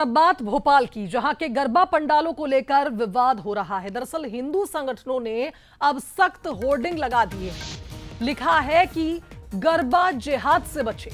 अब बात भोपाल की, जहां के गरबा पंडालों को लेकर विवाद हो रहा है। दरअसल हिंदू संगठनों ने अब सख्त होर्डिंग लगा दिए हैं। लिखा है कि गरबा जिहाद से बचे।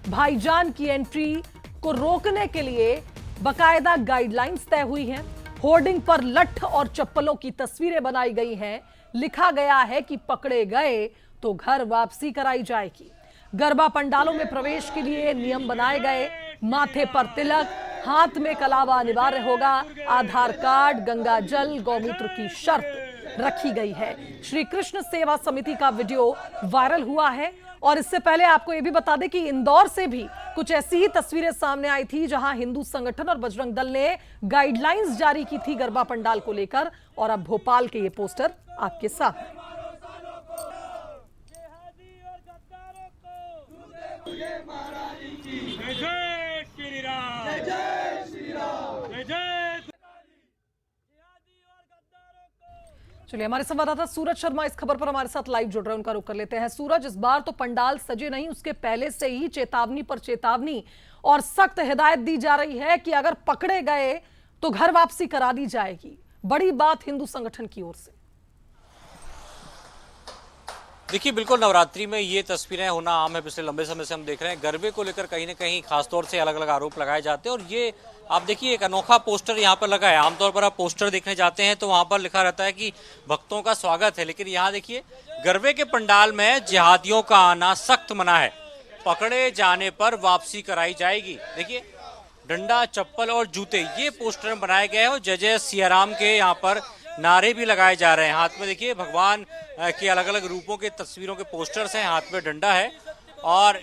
भाईजान की एंट्री को रोकने के लिए बाकायदा गाइडलाइंस तय हुई हैं। होर्डिंग पर लठ और चप्पलों की तस्वीरें बनाई गई हैं। लिखा गया है कि पकड़े गए तो घर वापसी कराई जाएगी। गरबा पंडालों में प्रवेश के लिए नियम बनाए गए। माथे पर तिलक, हाथ में कलावा अनिवार्य होगा। आधार कार्ड, गंगा जल, गौमूत्र की शर्त रखी गई है। श्री कृष्ण सेवा समिति का वीडियो वायरल हुआ है। और इससे पहले आपको यह भी बता दें कि इंदौर से भी कुछ ऐसी ही तस्वीरें सामने आई थी, जहां हिंदू संगठन और बजरंग दल ने गाइडलाइंस जारी की थी गरबा पंडाल को लेकर। और अब भोपाल के ये पोस्टर आपके सामने। जय जय श्री राम, जय जय श्री राम, जय जय। चलिए, हमारे संवाददाता सूरज शर्मा इस खबर पर हमारे साथ लाइव जुड़ रहे हैं, उनका रुख कर लेते हैं। सूरज, इस बार तो पंडाल सजे नहीं, उसके पहले से ही चेतावनी पर चेतावनी और सख्त हिदायत दी जा रही है कि अगर पकड़े गए तो घर वापसी करा दी जाएगी। बड़ी बात हिंदू संगठन की ओर से। देखिए, बिल्कुल नवरात्रि में ये तस्वीरें होना आम है। पिछले लंबे समय से हम देख रहे हैं गरबे को लेकर कहीं ना कहीं खासतौर से अलग अलग आरोप लगाए जाते हैं। और ये आप देखिए, एक अनोखा पोस्टर यहाँ पर लगा है। आमतौर पर आप पोस्टर देखने जाते हैं तो वहाँ पर लिखा रहता है कि भक्तों का स्वागत है, लेकिन यहाँ देखिए गरबे के पंडाल में जिहादियों का आना सख्त मना है। पकड़े जाने पर वापसी कराई जाएगी। देखिए, डंडा, चप्पल और जूते, ये पोस्टर बनाए गए हैं और जय जय सियाराम के यहाँ पर नारे भी लगाए जा रहे हैं। हाथ में देखिए भगवान के अलग अलग रूपों के तस्वीरों के पोस्टर्स हैं, हाथ में डंडा है और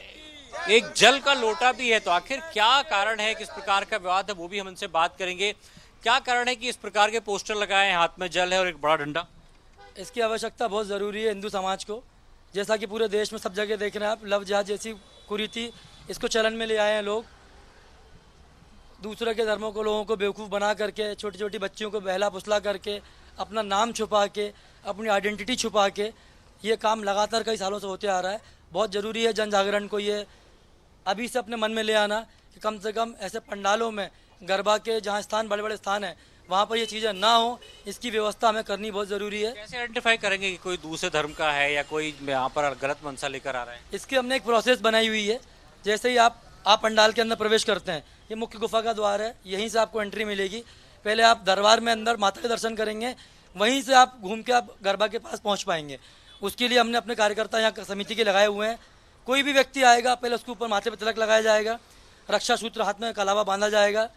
एक जल का लोटा भी है। तो आखिर क्या कारण है, किस प्रकार का विवाद है, वो भी हम इनसे बात करेंगे। क्या कारण है कि इस प्रकार के पोस्टर लगाए हैं, हाथ में जल है और एक बड़ा डंडा? इसकी आवश्यकता बहुत ज़रूरी है हिंदू समाज को। जैसा कि पूरे देश में सब जगह देख रहे हैं आप, लव जिहाद जैसी कुरीति, इसको चलन में ले आए हैं लोग। दूसरे के धर्मों को, लोगों को बेवकूफ़ बना करके, छोटी छोटी बच्चियों को बहला फुसला करके, अपना नाम छुपा के, अपनी आइडेंटिटी छुपा के, ये काम लगातार कई सालों से होते आ रहा है। बहुत ज़रूरी है जन जागरण को ये अभी से अपने मन में ले आना कि कम से कम ऐसे पंडालों में, गरबा के जहाँ स्थान, बड़े बड़े स्थान हैं, वहाँ पर ये चीज़ें ना हो, इसकी व्यवस्था हमें करनी बहुत ज़रूरी है। कैसे आइडेंटिफाई करेंगे कि कोई दूसरे धर्म का है या कोई यहाँ पर गलत मंशा लेकर आ रहा है? इसकी हमने एक प्रोसेस बनाई हुई है। जैसे ही आप पंडाल के अंदर प्रवेश करते हैं, ये मुख्य गुफा का द्वार है, यहीं से आपको एंट्री मिलेगी। पहले आप दरबार में अंदर माता के दर्शन करेंगे, वहीं से आप घूम के आप गरबा के पास पहुंच पाएंगे। उसके लिए हमने अपने कार्यकर्ता यहाँ समिति के लगाए हुए हैं। कोई भी व्यक्ति आएगा, पहले उसके ऊपर माथे पर तिलक लगाया जाएगा, रक्षा सूत्र हाथ में कलावा बांधा जाएगा।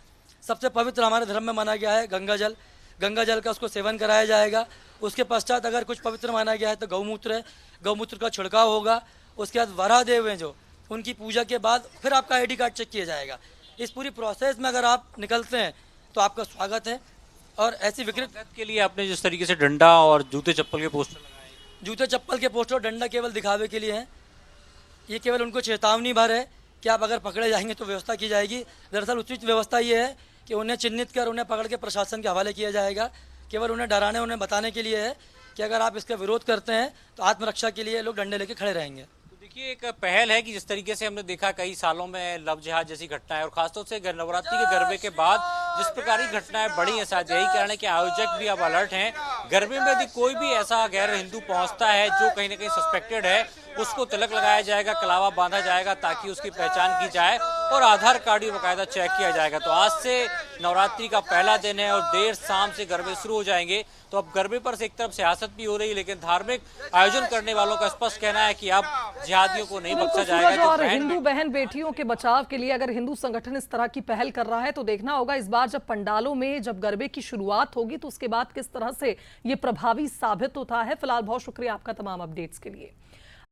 सबसे पवित्र हमारे धर्म में माना गया है गंगा जल। गंगा जल का उसको सेवन कराया जाएगा। उसके पश्चात अगर कुछ पवित्र माना गया है तो गौमूत्र है, गौमूत्र का छिड़काव होगा। उसके बाद वराह देव हैं जो, उनकी पूजा के बाद फिर आपका आईडी कार्ड चेक किया जाएगा। इस पूरी प्रोसेस में अगर आप निकलते हैं तो आपका स्वागत है। और ऐसी विकृत के लिए आपने जिस तरीके से डंडा और जूते चप्पल के पोस्टर लगाए, जूते चप्पल के पोस्टर, डंडा केवल दिखावे के लिए हैं। ये केवल उनको चेतावनी भर है कि आप अगर पकड़े जाएंगे तो व्यवस्था की जाएगी। दरअसल उचित व्यवस्था ये है कि उन्हें चिन्हित कर उन्हें पकड़ के प्रशासन के हवाले किया जाएगा। केवल उन्हें डराने, उन्हें बताने के लिए है कि अगर आप इसका विरोध करते हैं तो आत्मरक्षा के लिए लोग डंडे लेके खड़े रहेंगे। देखिए, एक पहल है कि जिस तरीके से हमने देखा कई सालों में लव जिहाद जैसी घटनाएं, और खासतौर से नवरात्रि के गरबे के बाद जिस प्रकार की घटनाएं बढ़ी हैं, शायद यही कारण है कि आयोजक भी अब अलर्ट हैं। गरबे में यदि कोई भी ऐसा गैर हिंदू पहुंचता है जो कहीं ना कहीं सस्पेक्टेड है, उसको तिलक लगाया जाएगा, कलावा बांधा जाएगा ताकि उसकी पहचान की जाए और आधार कार्ड भी बाकायदा चेक किया जाएगा। तो आज से नवरात्रि का पहला दिन है और देर शाम से गरबे शुरू हो जाएंगे। तो अब गरबे पर से एक तरफ सियासत भी हो रही है, लेकिन धार्मिक आयोजन करने वालों का स्पष्ट कहना है कि अब जिहादियों को नहीं बख्शा जाएगा। और हिंदू बहन बेटियों के बचाव के लिए अगर हिंदू संगठन इस तरह की पहल कर रहा है तो देखना होगा इस बार जब पंडालों में जब गरबे की शुरुआत होगी तो उसके बाद किस तरह से ये प्रभावी साबित होता है। फिलहाल बहुत शुक्रिया आपका तमाम अपडेट्स के लिए।